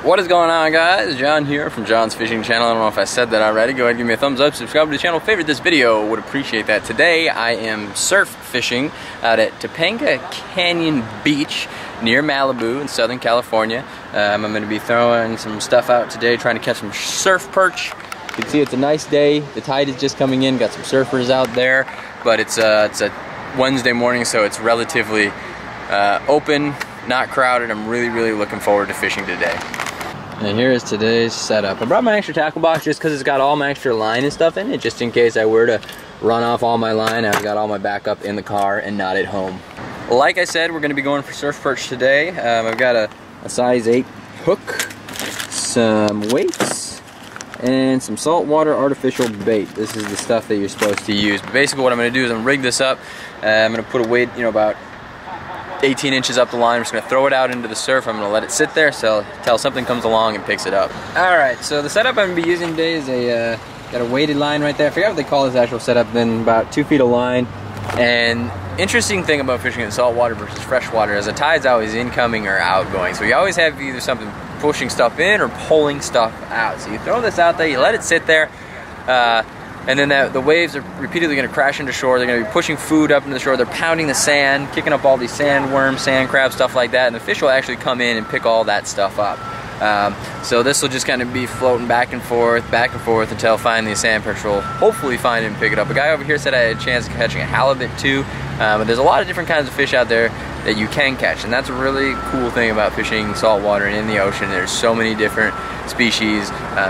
What is going on, guys? John here from John's Fishing Channel. I don't know if I said that already. Go ahead and give me a thumbs up, subscribe to the channel, favorite this video, would appreciate that. Today I am surf fishing out at Topanga Canyon Beach near Malibu in Southern California. I'm going to be throwing some stuff out today, trying to catch some surf perch. You can see it's a nice day. The tide is just coming in, got some surfers out there, but it's a Wednesday morning, so it's relatively open, not crowded. I'm really looking forward to fishing today. And here is today's setup. I brought my extra tackle box just because it's got all my extra line and stuff in it, just in case I were to run off all my line. I've got all my backup in the car and not at home. Like I said, we're going to be going for surf perch today. I've got a size 8 hook, some weights, and some saltwater artificial bait. This is the stuff that you're supposed to use. But basically what I'm going to do is I'm going to rig this up. I'm going to put a weight, about 18 inches up the line. I'm just going to throw it out into the surf. I'm going to let it sit there till something comes along and picks it up. Alright, so the setup I'm going to be using today is got a weighted line right there. I forgot what they call this actual setup. Then about 2 feet of line. And interesting thing about fishing in saltwater versus freshwater is the tide's always incoming or outgoing. So you always have either something pushing stuff in or pulling stuff out. So you throw this out there, you let it sit there, and then the waves are repeatedly going to crash into shore. They're going to be pushing food up into the shore. They're pounding the sand, kicking up all these sandworms, sand crabs, stuff like that. And the fish will actually come in and pick all that stuff up. So this will just kind of be floating back and forth until finally a sand perch will hopefully find it and pick it up. A guy over here said I had a chance of catching a halibut too. But there's a lot of different kinds of fish out there that you can catch, and that's a really cool thing about fishing saltwater and in the ocean. There's so many different species,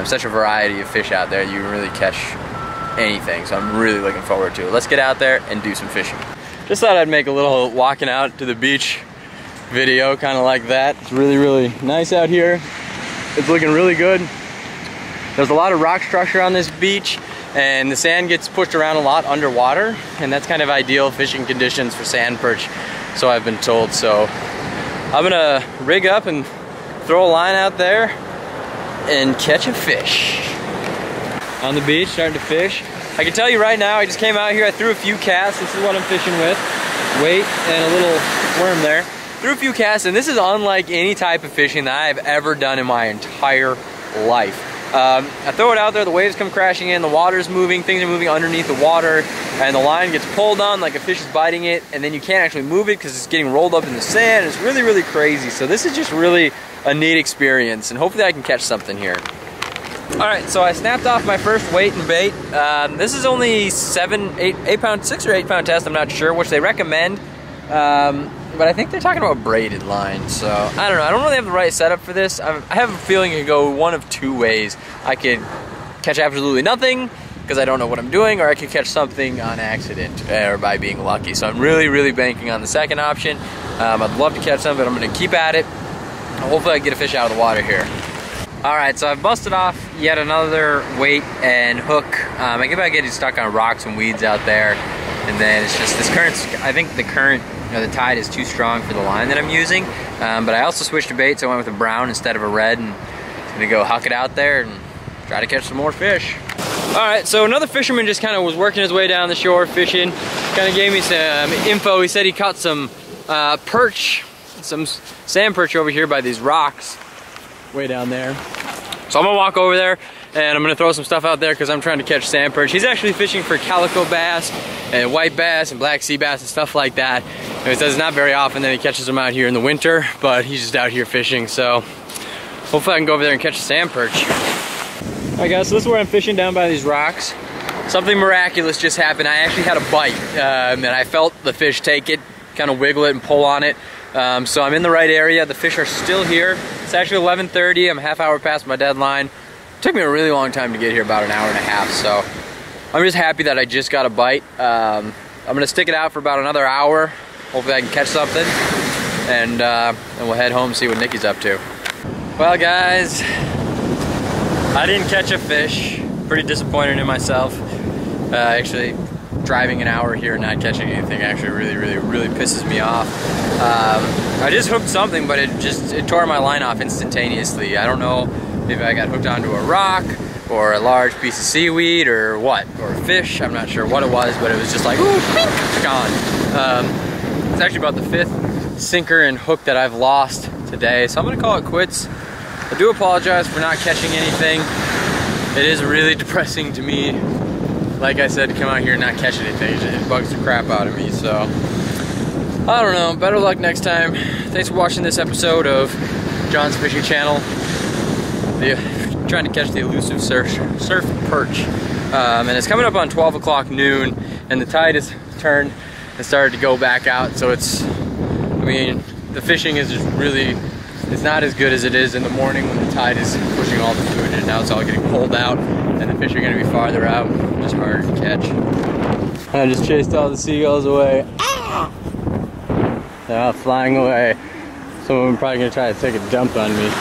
such a variety of fish out there. You can really catch anything, so I'm really looking forward to it. Let's get out there and do some fishing. Just thought I'd make a little walking out to the beach video, kind of like that. It's really nice out here. It's looking really good. There's a lot of rock structure on this beach, and the sand gets pushed around a lot underwater, and that's kind of ideal fishing conditions for sand perch, so I've been told. So I'm gonna rig up and throw a line out there and catch a fish. On the beach, starting to fish. I can tell you right now, I just came out here, I threw a few casts. This is what I'm fishing with. Weight and a little worm there. Threw a few casts, and this is unlike any type of fishing that I've ever done in my entire life. I throw it out there, the waves come crashing in, the water's moving, things are moving underneath the water, and the line gets pulled on like a fish is biting it, and then you can't actually move it because it's getting rolled up in the sand. It's really crazy. So this is just really a neat experience, and hopefully I can catch something here. Alright, so I snapped off my first weight and bait. This is only 6 or 8 pound test, I'm not sure, which they recommend. But I think they're talking about braided line, so I don't know. I don't really have the right setup for this. I have a feeling it could go one of 2 ways. I could catch absolutely nothing because I don't know what I'm doing, or I could catch something on accident or by being lucky. So I'm really banking on the second option. I'd love to catch some, but I'm going to keep at it. Hopefully I get a fish out of the water here. Alright, so I've busted off yet another weight and hook. I keep on getting stuck on rocks and weeds out there, and then it's just this current, I think the current, the tide is too strong for the line that I'm using, but I also switched to bait, so I went with a brown instead of a red, and I'm gonna go huck it out there and try to catch some more fish. Alright, so another fisherman just kind of was working his way down the shore fishing, kind of gave me some info. He said he caught some perch, some sand perch over here by these rocks way down there. So I'm gonna walk over there and I'm gonna throw some stuff out there because I'm trying to catch sand perch. He's actually fishing for calico bass and white bass and black sea bass and stuff like that. And he says it's not very often that he catches them out here in the winter, but he's just out here fishing, so hopefully I can go over there and catch a sand perch. Alright guys, so this is where I'm fishing, down by these rocks. Something miraculous just happened. I actually had a bite, and I felt the fish take it, kind of wiggle it and pull on it. So I'm in the right area. The fish are still here. It's actually 11:30. I'm a half hour past my deadline. It took me a really long time to get here, about an hour and a half. So I'm just happy that I just got a bite. I'm gonna stick it out for about another hour. Hopefully I can catch something, and we'll head home and see what Nikki's up to. Well guys, I didn't catch a fish. Pretty disappointed in myself. Actually, driving an hour here and not catching anything actually really pisses me off. I just hooked something, but it tore my line off instantaneously. I don't know if I got hooked onto a rock or a large piece of seaweed or what, or a fish. I'm not sure what it was, but it was just like, ooh, it's gone. It's actually about the 5th sinker and hook that I've lost today, so I'm gonna call it quits. I do apologize for not catching anything. It is really depressing to me, like I said, to come out here and not catch anything. It bugs the crap out of me, so I don't know. Better luck next time. Thanks for watching this episode of John's Fishing Channel. Trying to catch the elusive surf perch. And it's coming up on 12 o'clock noon, and the tide has turned and started to go back out, so it's, I mean, the fishing is just really, it's not as good as it is in the morning when the tide is pushing all the food, and now it's all getting pulled out, and the fish are going to be farther out, just harder to catch. I just chased all the seagulls away. They're all flying away. Some of them are probably going to try to take a dump on me.